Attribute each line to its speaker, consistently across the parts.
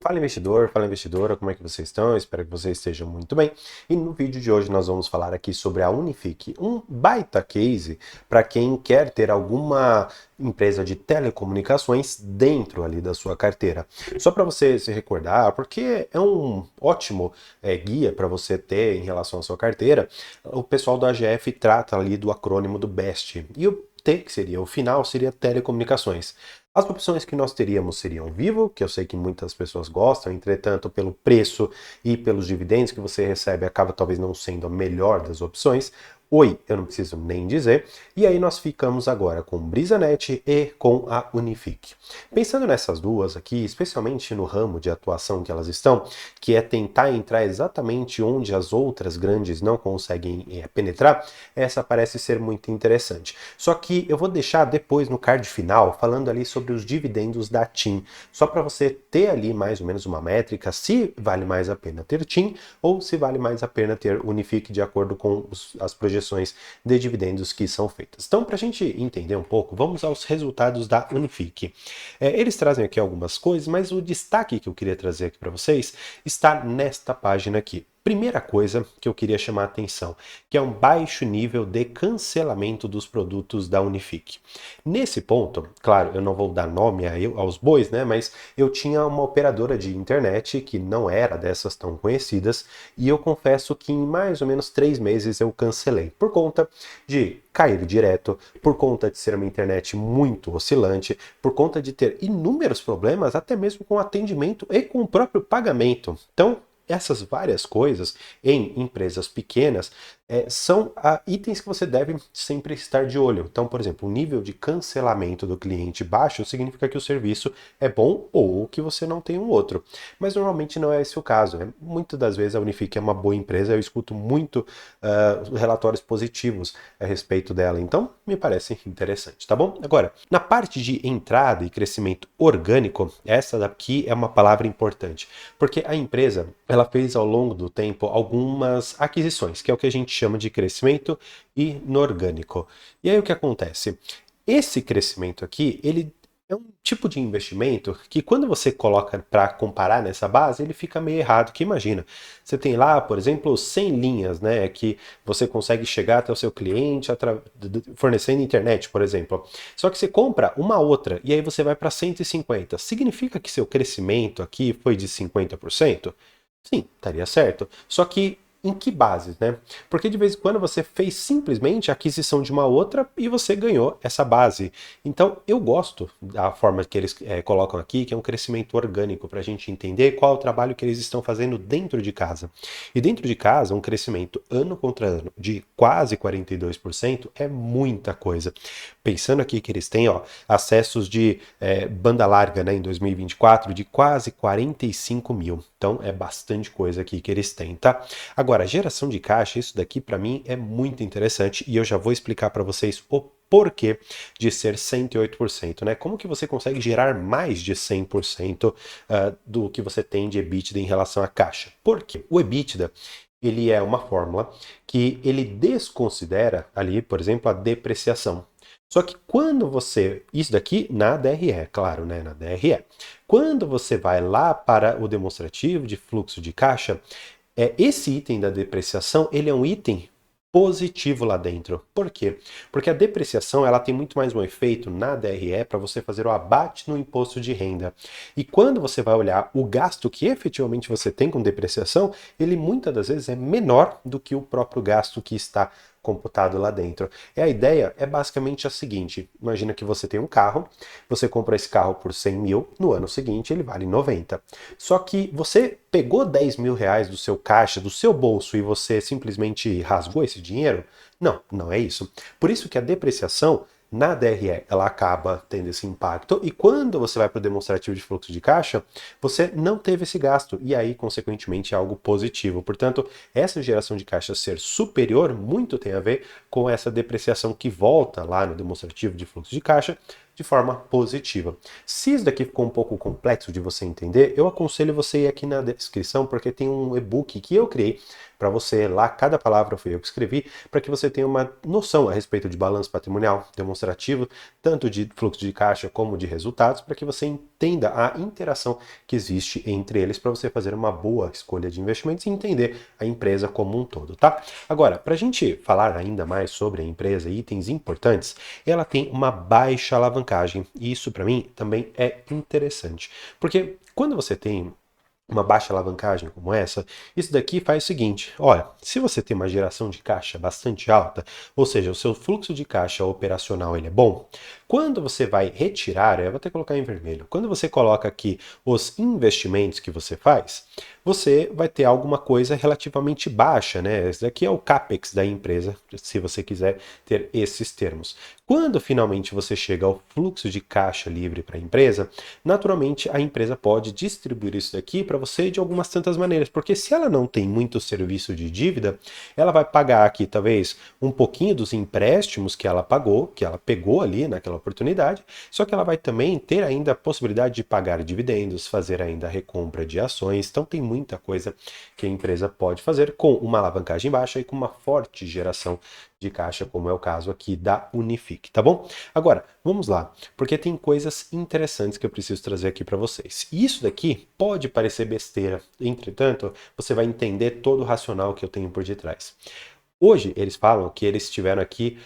Speaker 1: Fala investidor, fala investidora, como é que vocês estão? Eu espero que vocês estejam muito bem. E no vídeo de hoje nós vamos falar aqui sobre a Unifique, um baita case para quem quer ter alguma empresa de telecomunicações dentro ali da sua carteira. Só para você se recordar, porque é um ótimo guia para você ter em relação à sua carteira, o pessoal do AGF trata ali do acrônimo do BEST. E o T, que seria o final, seria telecomunicações. As opções que nós teríamos seriam Vivo, que eu sei que muitas pessoas gostam, entretanto, pelo preço e pelos dividendos que você recebe, acaba talvez não sendo a melhor das opções. Oi, eu não preciso nem dizer. E aí nós ficamos agora com BrisaNet e com a Unifique. Pensando nessas duas aqui, especialmente no ramo de atuação que elas estão, que é tentar entrar exatamente onde as outras grandes não conseguem penetrar, essa parece ser muito interessante. Só que eu vou deixar depois no card final falando ali sobre os dividendos da TIM, só para você ter ali mais ou menos uma métrica se vale mais a pena ter TIM ou se vale mais a pena ter Unifique de acordo com as projeções de dividendos que são feitas. Então, para a gente entender um pouco, vamos aos resultados da Unifique. Eles trazem aqui algumas coisas, mas o destaque que eu queria trazer aqui para vocês está nesta página aqui. Primeira coisa que eu queria chamar a atenção, que é um baixo nível de cancelamento dos produtos da Unifique. Nesse ponto, claro, eu não vou dar nome aos bois, né? Mas eu tinha uma operadora de internet que não era dessas tão conhecidas e eu confesso que em mais ou menos 3 meses eu cancelei por conta de cair direto, por conta de ser uma internet muito oscilante, por conta de ter inúmeros problemas, até mesmo com atendimento e com o próprio pagamento. Então, essas várias coisas em empresas pequenas são itens que você deve sempre estar de olho. Então, por exemplo, o nível de cancelamento do cliente baixo significa que o serviço é bom ou que você não tem um outro. Mas normalmente não é esse o caso. Muitas das vezes a Unifique é uma boa empresa, eu escuto muito relatórios positivos a respeito dela, então me parece interessante, tá bom? Agora, na parte de entrada e crescimento orgânico, essa daqui é uma palavra importante, porque a empresa ela fez ao longo do tempo algumas aquisições, que é o que a gente chama de crescimento inorgânico. E aí o que acontece? Esse crescimento aqui, ele é um tipo de investimento que quando você coloca para comparar nessa base, ele fica meio errado, que imagina, você tem lá, por exemplo, 100 linhas, né, que você consegue chegar até o seu cliente fornecendo internet, por exemplo. Só que você compra uma outra e aí você vai para 150. Significa que seu crescimento aqui foi de 50%? Sim, estaria certo. Só que em que bases, né? Porque de vez em quando você fez simplesmente a aquisição de uma outra e você ganhou essa base. Então eu gosto da forma que eles colocam aqui, que é um crescimento orgânico, para a gente entender qual é o trabalho que eles estão fazendo dentro de casa. E dentro de casa, um crescimento ano contra ano de quase 42% é muita coisa. Pensando aqui que eles têm acessos de banda larga, né, em 2024 de quase 45 mil. Então é bastante coisa aqui que eles têm, tá? Agora, geração de caixa, isso daqui para mim é muito interessante e eu já vou explicar para vocês o porquê de ser 108%, né? Como que você consegue gerar mais de 100% do que você tem de EBITDA em relação à caixa? Porque o EBITDA, ele é uma fórmula que ele desconsidera ali, por exemplo, a depreciação. Só que quando você, isso daqui na DRE, claro, né, na DRE. Quando você vai lá para o demonstrativo de fluxo de caixa, esse item da depreciação, ele é um item positivo lá dentro. Por quê? Porque a depreciação ela tem muito mais um efeito na DRE para você fazer o abate no imposto de renda. E quando você vai olhar o gasto que efetivamente você tem com depreciação, ele muitas das vezes é menor do que o próprio gasto que está computado lá dentro. E a ideia é basicamente a seguinte: imagina que você tem um carro, você compra esse carro por 100 mil, no ano seguinte ele vale 90. Só que você pegou 10 mil reais do seu caixa, do seu bolso e você simplesmente rasgou esse dinheiro? Não, não é isso. Por isso que a depreciação na DRE ela acaba tendo esse impacto e quando você vai para o demonstrativo de fluxo de caixa, você não teve esse gasto e aí, consequentemente, é algo positivo. Portanto, essa geração de caixa ser superior muito tem a ver com essa depreciação que volta lá no demonstrativo de fluxo de caixa de forma positiva. Se isso daqui ficou um pouco complexo de você entender, eu aconselho você ir aqui na descrição porque tem um e-book que eu criei para você lá, cada palavra foi eu que escrevi, para que você tenha uma noção a respeito de balanço patrimonial demonstrativo, tanto de fluxo de caixa como de resultados, para que você entenda a interação que existe entre eles para você fazer uma boa escolha de investimentos e entender a empresa como um todo, tá? Agora, para a gente falar ainda mais sobre a empresa, itens importantes, ela tem uma baixa alavancagem e isso para mim também é interessante, porque quando você tem uma baixa alavancagem como essa, isso daqui faz o seguinte, olha, se você tem uma geração de caixa bastante alta, ou seja, o seu fluxo de caixa operacional ele é bom, quando você vai retirar, eu vou até colocar em vermelho, quando você coloca aqui os investimentos que você faz, você vai ter alguma coisa relativamente baixa, né? Esse daqui é o CAPEX da empresa, se você quiser ter esses termos. Quando finalmente você chega ao fluxo de caixa livre para a empresa, naturalmente a empresa pode distribuir isso daqui para você de algumas tantas maneiras, porque se ela não tem muito serviço de dívida, ela vai pagar aqui talvez um pouquinho dos empréstimos que ela pagou, que ela pegou ali naquela oportunidade, só que ela vai também ter ainda a possibilidade de pagar dividendos, fazer ainda a recompra de ações, então tem muita coisa que a empresa pode fazer com uma alavancagem baixa e com uma forte geração de caixa, como é o caso aqui da Unifique, tá bom? Agora, vamos lá, porque tem coisas interessantes que eu preciso trazer aqui para vocês. E isso daqui pode parecer besteira, entretanto, você vai entender todo o racional que eu tenho por detrás. Hoje, eles falam que eles tiveram aqui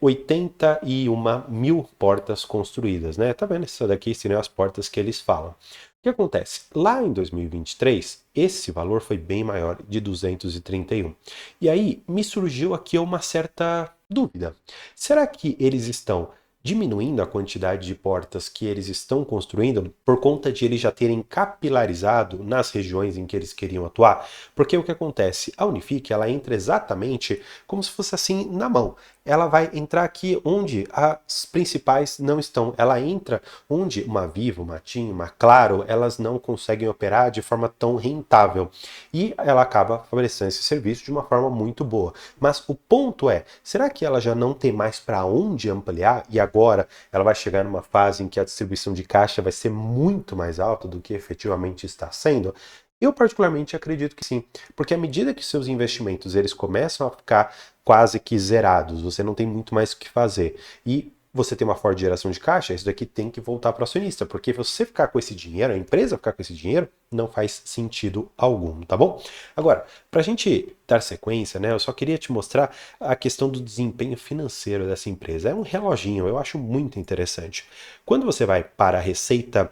Speaker 1: 81 mil portas construídas, né? Tá vendo? Essas daqui seriam as portas que eles falam. O que acontece? Lá em 2023, esse valor foi bem maior, de 231. E aí, me surgiu aqui uma certa dúvida. Será que eles estão diminuindo a quantidade de portas que eles estão construindo por conta de eles já terem capilarizado nas regiões em que eles queriam atuar? Porque o que acontece? A Unifique, ela entra exatamente como se fosse assim na mão. Ela vai entrar aqui onde as principais não estão. Ela entra onde uma Vivo, uma TIM, uma Claro, elas não conseguem operar de forma tão rentável. E ela acaba favorecendo esse serviço de uma forma muito boa. Mas o ponto é, será que ela já não tem mais para onde ampliar e agora ela vai chegar numa fase em que a distribuição de caixa vai ser muito mais alta do que efetivamente está sendo? Eu particularmente acredito que sim, porque à medida que seus investimentos eles começam a ficar quase que zerados, você não tem muito mais o que fazer e você tem uma forte geração de caixa, isso daqui tem que voltar para o acionista, porque você ficar com esse dinheiro, a empresa ficar com esse dinheiro, não faz sentido algum, tá bom? Agora, para a gente dar sequência, né, eu só queria te mostrar a questão do desempenho financeiro dessa empresa. É um reloginho, eu acho muito interessante. Quando você vai para a receita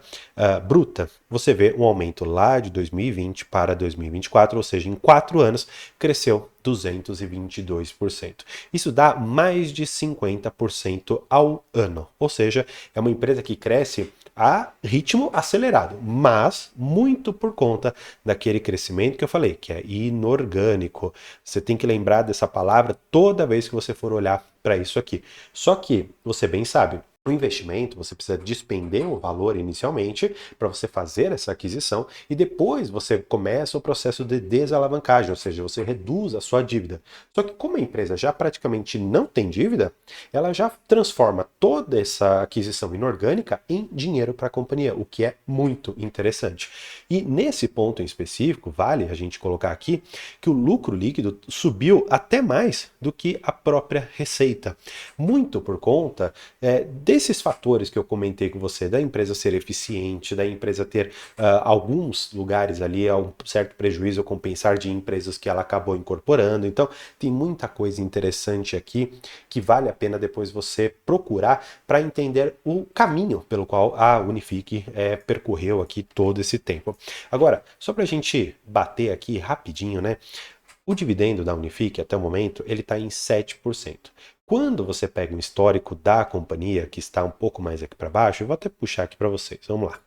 Speaker 1: bruta, você vê um aumento lá de 2020 para 2024, ou seja, em 4 anos, cresceu 222%. Isso dá mais de 50% ao ano, ou seja, é uma empresa que cresce a ritmo acelerado, mas muito por conta daquele crescimento que eu falei, que é inorgânico. Você tem que lembrar dessa palavra toda vez que você for olhar para isso aqui. Só que, você bem sabe, o investimento, você precisa despender o valor inicialmente para você fazer essa aquisição e depois você começa o processo de desalavancagem, ou seja, você reduz a sua dívida. Só que como a empresa já praticamente não tem dívida, ela já transforma toda essa aquisição inorgânica em dinheiro para a companhia, o que é muito interessante. E nesse ponto em específico, vale a gente colocar aqui que o lucro líquido subiu até mais do que a própria receita, muito por conta desses fatores que eu comentei com você, da empresa ser eficiente, da empresa ter alguns lugares ali, um certo prejuízo a compensar de empresas que ela acabou incorporando. Então, tem muita coisa interessante aqui que vale a pena depois você procurar para entender o caminho pelo qual a Unifique percorreu aqui todo esse tempo. Agora, só para a gente bater aqui rapidinho, né? O dividendo da Unifique, até o momento, ele está em 7%. Quando você pega um histórico da companhia, que está um pouco mais aqui para baixo, eu vou até puxar aqui para vocês, vamos lá.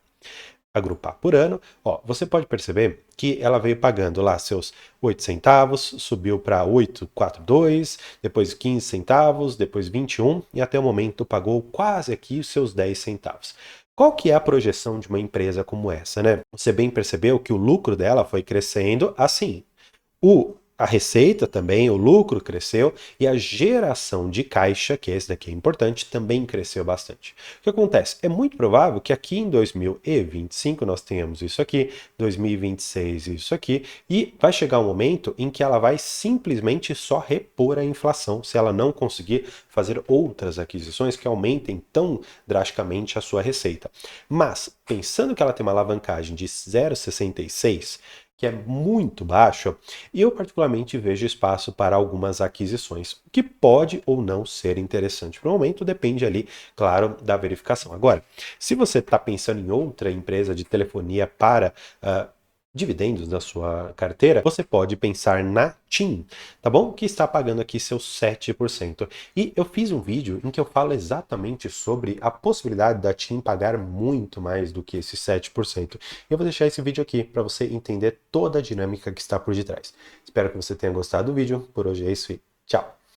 Speaker 1: Agrupar por ano, ó, você pode perceber que ela veio pagando lá seus 8 centavos, subiu para 8,42, depois 15 centavos, depois 21 e até o momento pagou quase aqui os seus 10 centavos. Qual que é a projeção de uma empresa como essa, né? Você bem percebeu que o lucro dela foi crescendo assim. a receita também, o lucro cresceu e a geração de caixa, que esse daqui é importante, também cresceu bastante. O que acontece? É muito provável que aqui em 2025 nós tenhamos isso aqui, 2026 isso aqui, e vai chegar um momento em que ela vai simplesmente só repor a inflação, se ela não conseguir fazer outras aquisições que aumentem tão drasticamente a sua receita. Mas, pensando que ela tem uma alavancagem de 0,66, que é muito baixo, eu particularmente vejo espaço para algumas aquisições, o que pode ou não ser interessante para o momento, depende ali, claro, da verificação. Agora, se você está pensando em outra empresa de telefonia para dividendos na sua carteira, você pode pensar na TIM, tá bom? Que está pagando aqui seus 7%. E eu fiz um vídeo em que eu falo exatamente sobre a possibilidade da TIM pagar muito mais do que esses 7%. Eu vou deixar esse vídeo aqui para você entender toda a dinâmica que está por detrás. Espero que você tenha gostado do vídeo. Por hoje é isso e tchau!